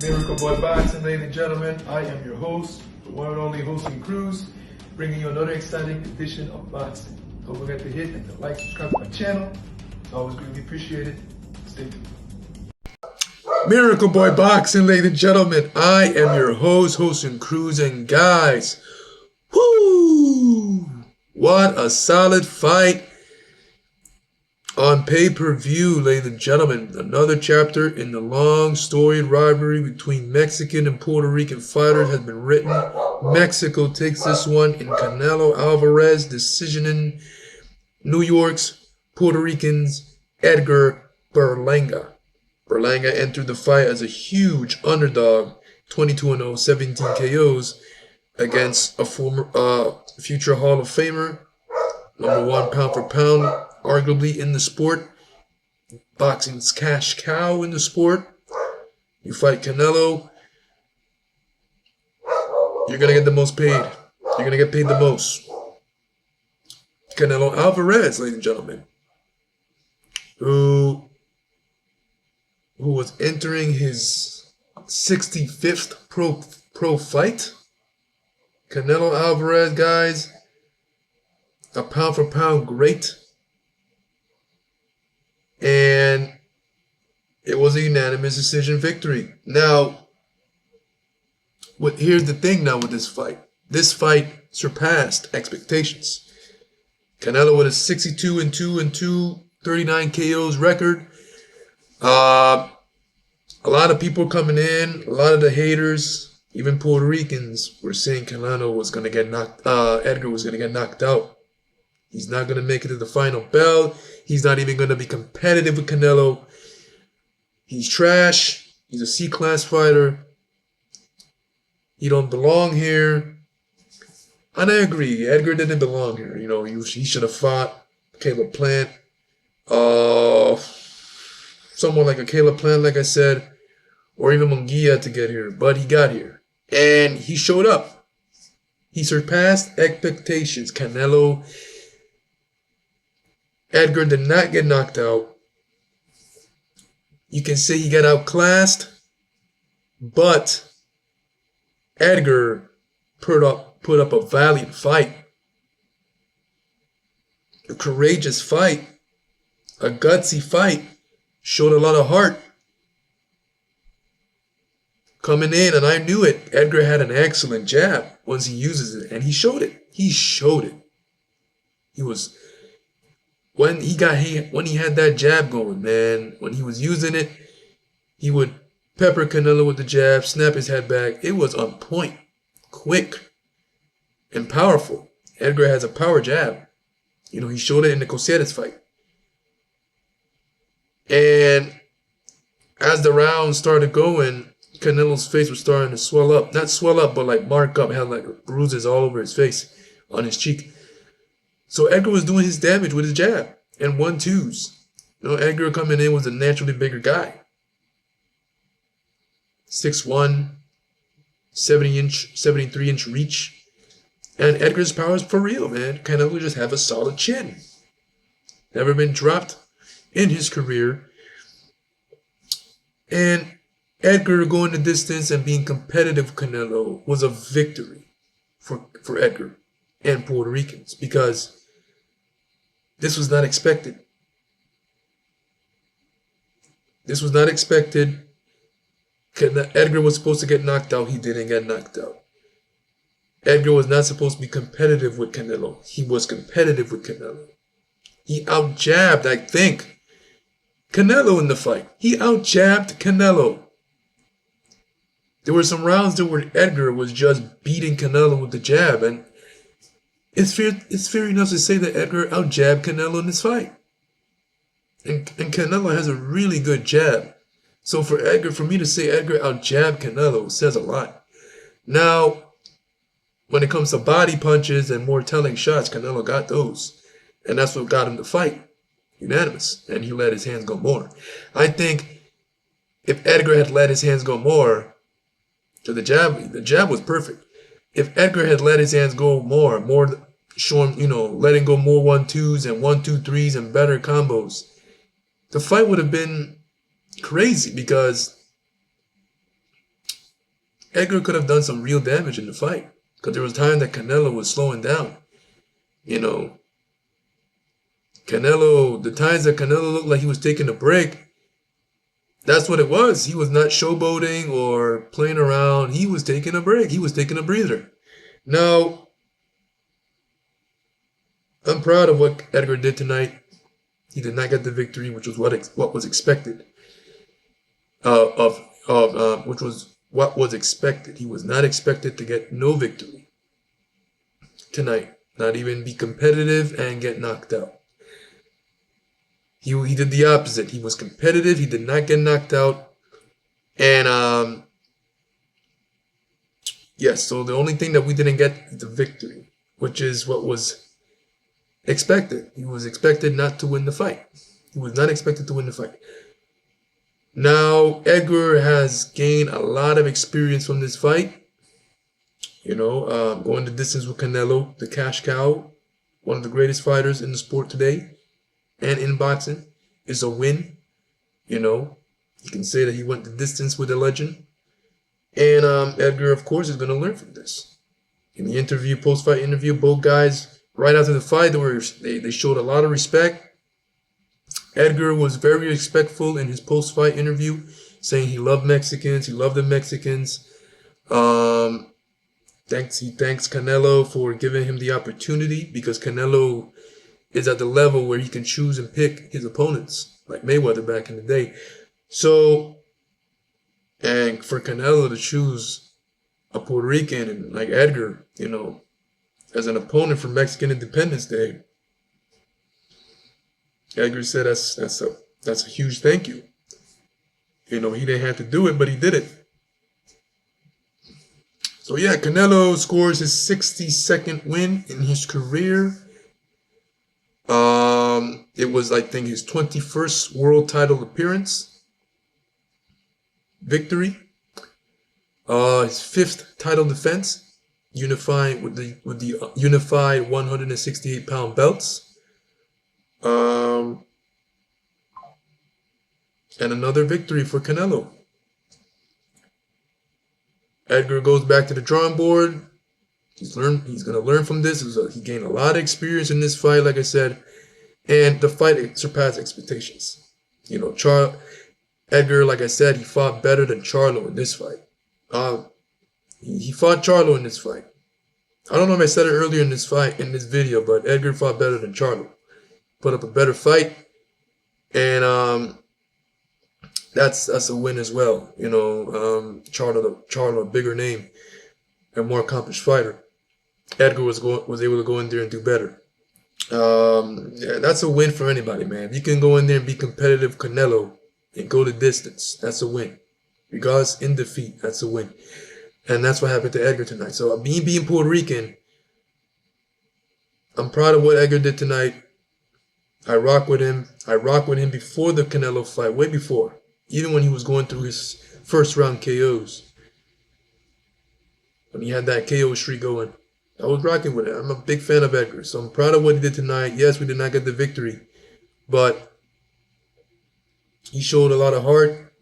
Miracle Boy Boxing, ladies and gentlemen. I am your host, the one and only Hosting Cruz, bringing you another exciting edition of boxing. Don't forget to hit and to like, subscribe to my channel. It's always greatly appreciated. Stay tuned. Miracle Boy Boxing, ladies and gentlemen. I am your host, Hosting Cruz, and guys, whoo! What a solid fight on pay-per-view, ladies and gentlemen. Another chapter in the long storied rivalry between Mexican and Puerto Rican fighters has been written. Mexico takes this one in Canelo Alvarez decision in New York's Puerto Rican's Edgar Berlanga. Berlanga entered the fight as a huge underdog, 22-0, 17 KOs, against a former future Hall of Famer, #1 pound for pound, arguably in the sport. Boxing's cash cow in the sport. You fight Canelo, you're going to get the most paid. You're going to get paid the most. Canelo Alvarez, ladies and gentlemen, who was entering his 65th pro fight. Canelo Alvarez, guys, a pound for pound great. And it was a unanimous decision victory. Now, here's the thing now with this fight. This fight surpassed expectations. Canelo with a 62-2 and 239 KOs record. A lot of people coming in, a lot of the haters, even Puerto Ricans, were saying Canelo was going to get Edgar was going to get knocked out. He's not going to make it to the final bell. He's not even going to be competitive with Canelo. He's trash. He's a C-class fighter. He don't belong here. And I agree. Edgar didn't belong here. You know, he should have fought Caleb Plant. Someone like a Caleb Plant, like I said, or even Munguia to get here. But he got here. And he showed up. He surpassed expectations. Edgar did not get knocked out. You can say he got outclassed, but Edgar put up a valiant fight, a courageous fight, a gutsy fight, showed a lot of heart. Coming in, and I knew it, Edgar had an excellent jab once he uses it, and he showed it. He showed it. When he had that jab going, man, when he was using it, he would pepper Canelo with the jab, snap his head back. It was on point, quick, and powerful. Edgar has a power jab. You know, he showed it in the Coceres fight. And as the round started going, Canelo's face was starting to swell up. Not swell up, but like mark up. Had like bruises all over his face, on his cheek. So Edgar was doing his damage with his jab and 1-2s. You know, Edgar coming in was a naturally bigger guy. 6'1", 73-inch reach. And Edgar's power is for real, man. Canelo just have a solid chin. Never been dropped in his career. And Edgar going the distance and being competitive with Canelo was a victory for Edgar and Puerto Ricans, because this was not expected. This was not expected. Edgar was supposed to get knocked out. He didn't get knocked out. Edgar was not supposed to be competitive with Canelo. He was competitive with Canelo. He out-jabbed, I think, Canelo in the fight. He out-jabbed Canelo. There were some rounds there where Edgar was just beating Canelo with the jab, and it's fair enough to say that Edgar out-jabbed Canelo in this fight. And Canelo has a really good jab. So for me to say Edgar out-jabbed Canelo says a lot. Now, when it comes to body punches and more telling shots, Canelo got those. And that's what got him to fight. Unanimous. And he let his hands go more. I think if Edgar had let his hands go more, so the jab was perfect. If Edgar had let his hands go more showing, letting go more 1-2s and 1-2-3s and better combos, the fight would have been crazy, because Edgar could have done some real damage in the fight because there was time that Canelo was slowing down. You know, Canelo, the times that Canelo looked like he was taking a break, that's what it was. He was not showboating or playing around. He was taking a break. He was taking a breather. Now, I'm proud of what Edgar did tonight. He did not get the victory, which was what was expected. Which was what was expected. He was not expected to get no victory tonight. Not even be competitive and get knocked out. He did the opposite. He was competitive. He did not get knocked out. And yes, so the only thing that we didn't get is the victory, which is what was expected. He was expected not to win the fight. He was not expected to win the fight. Now, Edgar has gained a lot of experience from this fight. You know, going the distance with Canelo, the cash cow, one of the greatest fighters in the sport today and in boxing, is a win. You know, you can say that he went the distance with a legend. And Edgar, of course, is going to learn from this. In the interview, post-fight interview, both guys, right after the fight, they showed a lot of respect. Edgar was very respectful in his post-fight interview, saying he loved Mexicans, he loved the Mexicans. He thanks Canelo for giving him the opportunity, because Canelo is at the level where he can choose and pick his opponents, like Mayweather back in the day. So, and for Canelo to choose a Puerto Rican and like Edgar, you know, as an opponent for Mexican Independence Day, Edgar said that's a huge thank you. You know, he didn't have to do it, but he did it. So yeah, Canelo scores his 62nd win in his career. It was, I think, his 21st world title appearance. Victory. His 5th title defense, unifying with the unified 168-pound belts. And another victory for Canelo. Edgar goes back to the drawing board. He's going to learn from this. He gained a lot of experience in this fight, like I said. And the fight surpassed expectations. You know, Edgar, like I said, he fought better than Charlo in this fight. He fought Charlo in this fight. I don't know if I said it earlier in this video, but Edgar fought better than Charlo. Put up a better fight. And that's a win as well. You know, Charlo, a bigger name, a more accomplished fighter. Edgar was able to go in there and do better. Yeah, that's a win for anybody, man. If you can go in there and be competitive, Canelo, and go the distance, that's a win. Regardless, in defeat, that's a win. And that's what happened to Edgar tonight. So being Puerto Rican, I'm proud of what Edgar did tonight. I rock with him. I rock with him before the Canelo fight, way before. Even when he was going through his first round KOs. When he had that KO streak going. I was rocking with it. I'm a big fan of Edgar. So I'm proud of what he did tonight. Yes, we did not get the victory. But he showed a lot of heart.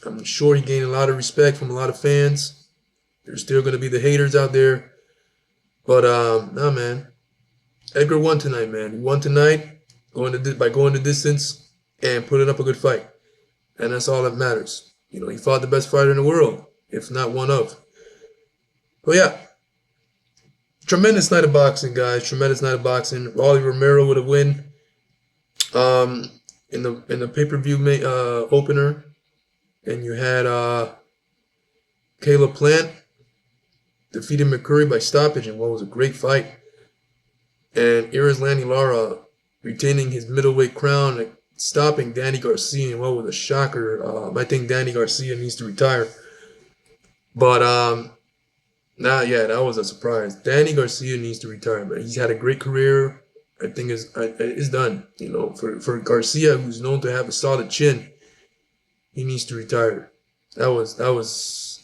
I'm sure he gained a lot of respect from a lot of fans. There's still going to be the haters out there. But, nah, man. Edgar won tonight, man. He won tonight by going the distance and putting up a good fight. And that's all that matters. You know, he fought the best fighter in the world, if not one of. But yeah, tremendous night of boxing, guys. Tremendous night of boxing. Rolly Romero with a win. In the pay-per-view opener, and you had Caleb Plant defeating McCurry by stoppage in what was a great fight. And Erislandy Lara retaining his middleweight crown and stopping Danny Garcia in what was a shocker. I think Danny Garcia needs to retire. But yeah, that was a surprise. Danny Garcia needs to retire, man. He's had a great career. I think it's done. You know, for Garcia, who's known to have a solid chin, he needs to retire. That was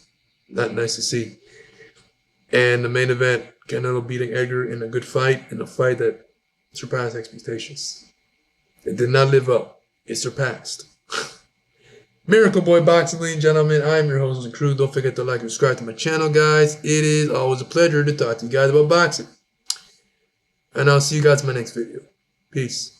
not nice to see. And the main event, Canelo beating Edgar in a good fight, in a fight that surpassed expectations. It did not live up. It surpassed. Miracle Boy Boxing, ladies and gentlemen. I am your host and crew. Don't forget to like and subscribe to my channel, guys. It is always a pleasure to talk to you guys about boxing. And I'll see you guys in my next video. Peace.